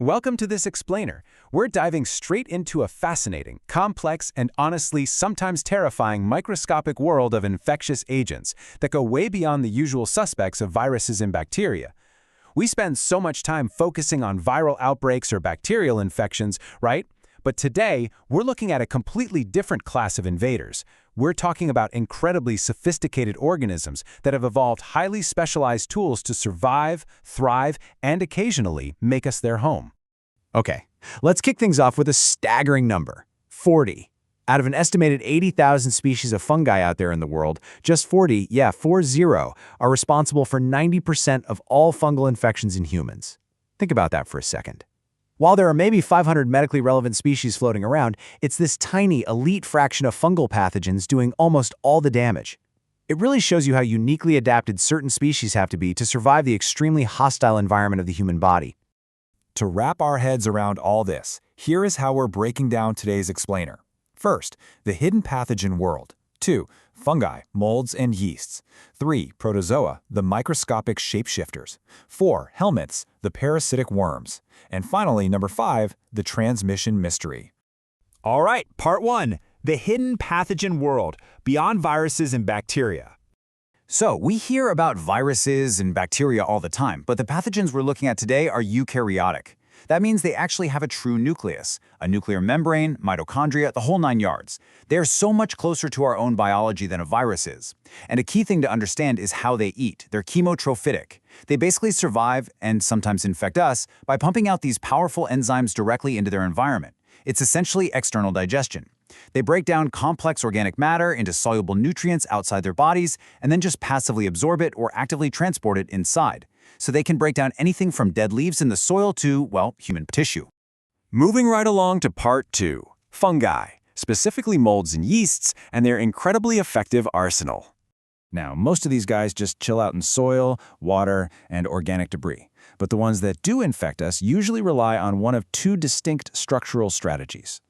Welcome to this explainer. We're diving straight into a fascinating, complex, and honestly sometimes terrifying microscopic world of infectious agents that go way beyond the usual suspects of viruses and bacteria. We spend so much time focusing on viral outbreaks or bacterial infections, right? But today, we're looking at a completely different class of invaders. We're talking about incredibly sophisticated organisms that have evolved highly specialized tools to survive, thrive, and occasionally make us their home. Okay, let's kick things off with a staggering number, 40. Out of an estimated 80,000 species of fungi out there in the world, just 40, 40, are responsible for 90% of all fungal infections in humans. Think about that for a second. While there are maybe 500 medically relevant species floating around, it's this tiny, elite fraction of fungal pathogens doing almost all the damage. It really shows you how uniquely adapted certain species have to be to survive the extremely hostile environment of the human body. To wrap our heads around all this, here is how we're breaking down today's explainer. First, the hidden pathogen world. 2. Fungi, molds, and yeasts. 3. Protozoa, the microscopic shapeshifters. 4. Helminths, the parasitic worms. And finally, number 5, the transmission mystery. All right, part 1, the hidden pathogen world, beyond viruses and bacteria. So, we hear about viruses and bacteria all the time, but the pathogens we're looking at today are eukaryotic. That means they actually have a true nucleus, a nuclear membrane, mitochondria, the whole 9 yards. They're so much closer to our own biology than a virus is. And a key thing to understand is how they eat. They're chemotrophitic. They basically survive, and sometimes infect us, by pumping out these powerful enzymes directly into their environment. It's essentially external digestion. They break down complex organic matter into soluble nutrients outside their bodies, and then just passively absorb it or actively transport it inside. So they can break down anything from dead leaves in the soil to, well, human tissue. Moving right along to part 2, fungi, specifically molds and yeasts, and their incredibly effective arsenal. Now, most of these guys just chill out in soil, water, and organic debris. But the ones that do infect us usually rely on one of 2 distinct structural strategies.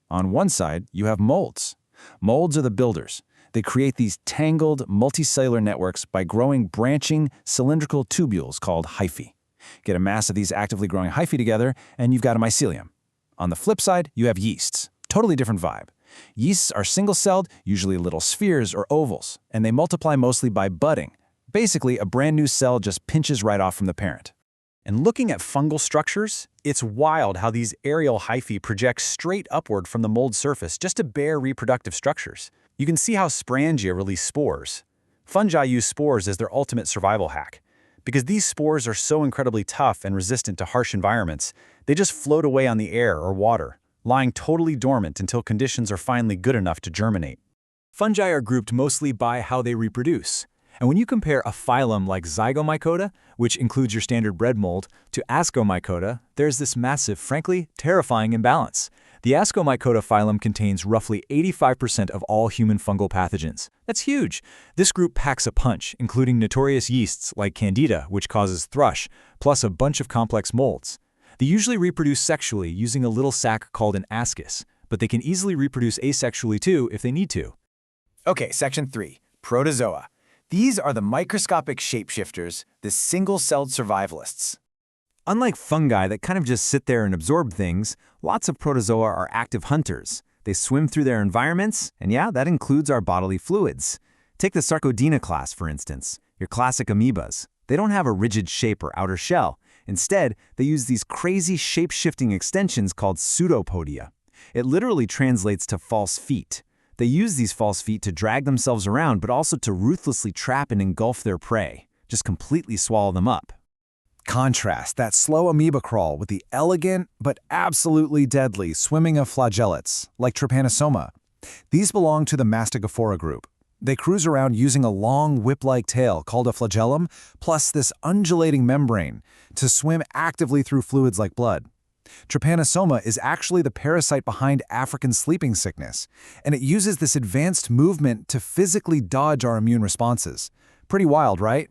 On one side, you have molds. Molds are the builders. They create these tangled, multicellular networks by growing branching, cylindrical tubules called hyphae. Get a mass of these actively growing hyphae together, and you've got a mycelium. On the flip side, you have yeasts. Totally different vibe. Yeasts are single-celled, usually little spheres or ovals, and they multiply mostly by budding. Basically, a brand new cell just pinches right off from the parent. And looking at fungal structures, it's wild how these aerial hyphae project straight upward from the mold surface just to bare reproductive structures. You can see how sporangia release spores. Fungi use spores as their ultimate survival hack. Because these spores are so incredibly tough and resistant to harsh environments, they just float away on the air or water, lying totally dormant until conditions are finally good enough to germinate. Fungi are grouped mostly by how they reproduce. And when you compare a phylum like Zygomycota, which includes your standard bread mold, to Ascomycota, there's this massive, frankly, terrifying imbalance. The Ascomycota phylum contains roughly 85% of all human fungal pathogens. That's huge. This group packs a punch, including notorious yeasts like Candida, which causes thrush, plus a bunch of complex molds. They usually reproduce sexually using a little sac called an ascus, but they can easily reproduce asexually too if they need to. Okay, section 3, Protozoa. These are the microscopic shapeshifters, the single-celled survivalists. Unlike fungi that kind of just sit there and absorb things, lots of protozoa are active hunters. They swim through their environments, and yeah, that includes our bodily fluids. Take the Sarcodina class, for instance, your classic amoebas. They don't have a rigid shape or outer shell. Instead, they use these crazy shape-shifting extensions called pseudopodia. It literally translates to false feet. They use these false feet to drag themselves around, but also to ruthlessly trap and engulf their prey, just completely swallow them up. Contrast that slow amoeba crawl with the elegant but absolutely deadly swimming of flagellates, like Trypanosoma. These belong to the Mastigophora group. They cruise around using a long whip-like tail called a flagellum, plus this undulating membrane, to swim actively through fluids like blood. Trypanosoma is actually the parasite behind African sleeping sickness, and it uses this advanced movement to physically dodge our immune responses. Pretty wild, right?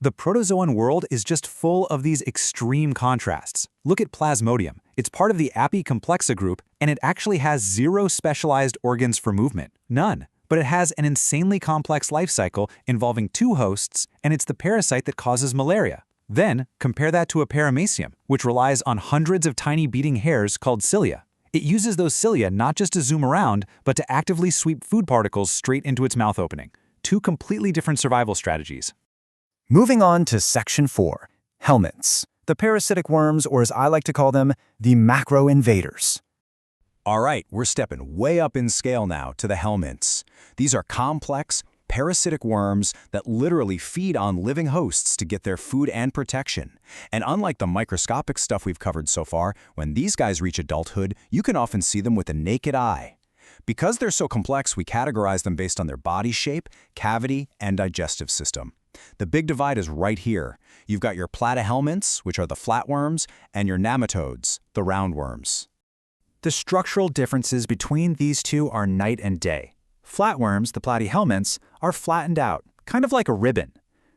The protozoan world is just full of these extreme contrasts. Look at Plasmodium. It's part of the Apicomplexa group, and it actually has 0 specialized organs for movement. None. But it has an insanely complex life cycle involving 2 hosts, and it's the parasite that causes malaria. Then, compare that to a paramecium, which relies on hundreds of tiny beating hairs called cilia. It uses those cilia not just to zoom around, but to actively sweep food particles straight into its mouth opening. Two completely different survival strategies. Moving on to Section 4, Helminths, the parasitic worms, or as I like to call them, the macro-invaders. All right, we're stepping way up in scale now to the helminths. These are complex, parasitic worms that literally feed on living hosts to get their food and protection. And unlike the microscopic stuff we've covered so far, when these guys reach adulthood, you can often see them with the naked eye. Because they're so complex, we categorize them based on their body shape, cavity, and digestive system. The big divide is right here. You've got your platyhelminths, which are the flatworms, and your nematodes, the roundworms. The structural differences between these two are night and day. Flatworms, the platyhelminths, are flattened out, kind of like a ribbon.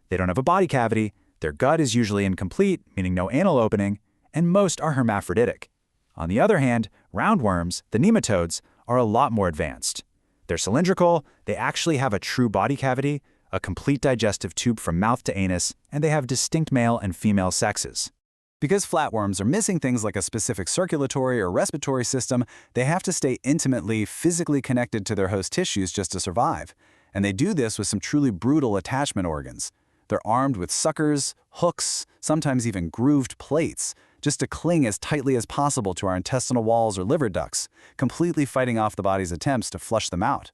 They don't have a body cavity, their gut is usually incomplete, meaning no anal opening, and most are hermaphroditic. On the other hand, roundworms, the nematodes, are a lot more advanced. They're cylindrical, they actually have a true body cavity, a complete digestive tube from mouth to anus, and they have distinct male and female sexes. Because flatworms are missing things like a specific circulatory or respiratory system, they have to stay intimately, physically connected to their host tissues just to survive. And they do this with some truly brutal attachment organs. They're armed with suckers, hooks, sometimes even grooved plates, just to cling as tightly as possible to our intestinal walls or liver ducts, completely fighting off the body's attempts to flush them out.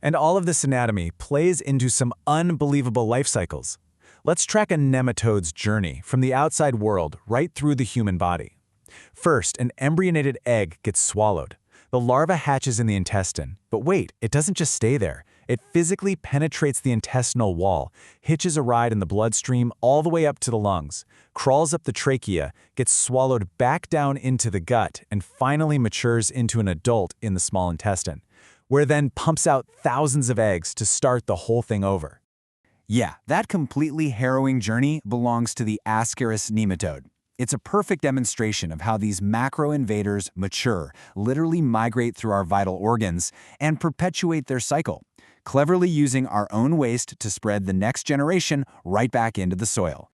And all of this anatomy plays into some unbelievable life cycles. Let's track a nematode's journey from the outside world right through the human body. First, an embryonated egg gets swallowed. The larva hatches in the intestine. But wait, it doesn't just stay there. It physically penetrates the intestinal wall, hitches a ride in the bloodstream all the way up to the lungs, crawls up the trachea, gets swallowed back down into the gut, and finally matures into an adult in the small intestine, where then pumps out thousands of eggs to start the whole thing over. Yeah, that completely harrowing journey belongs to the Ascaris nematode. It's a perfect demonstration of how these macro-invaders mature, literally migrate through our vital organs, and perpetuate their cycle, cleverly using our own waste to spread the next generation right back into the soil.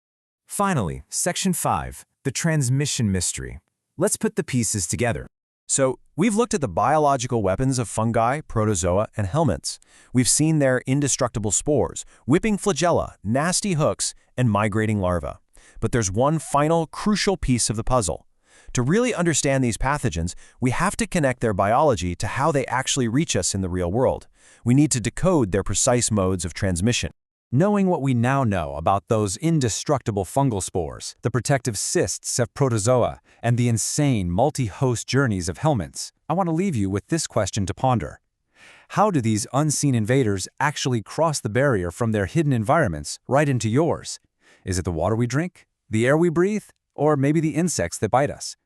Finally, Section 5, the transmission mystery. Let's put the pieces together. So, we've looked at the biological weapons of fungi, protozoa, and helminths. We've seen their indestructible spores, whipping flagella, nasty hooks, and migrating larvae. But there's one final, crucial piece of the puzzle. To really understand these pathogens, we have to connect their biology to how they actually reach us in the real world. We need to decode their precise modes of transmission. Knowing what we now know about those indestructible fungal spores, the protective cysts of protozoa, and the insane multi-host journeys of helminths, I want to leave you with this question to ponder. How do these unseen invaders actually cross the barrier from their hidden environments right into yours? Is it the water we drink, the air we breathe, or maybe the insects that bite us?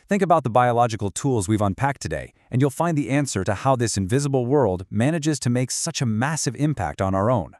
Think about the biological tools we've unpacked today, and you'll find the answer to how this invisible world manages to make such a massive impact on our own.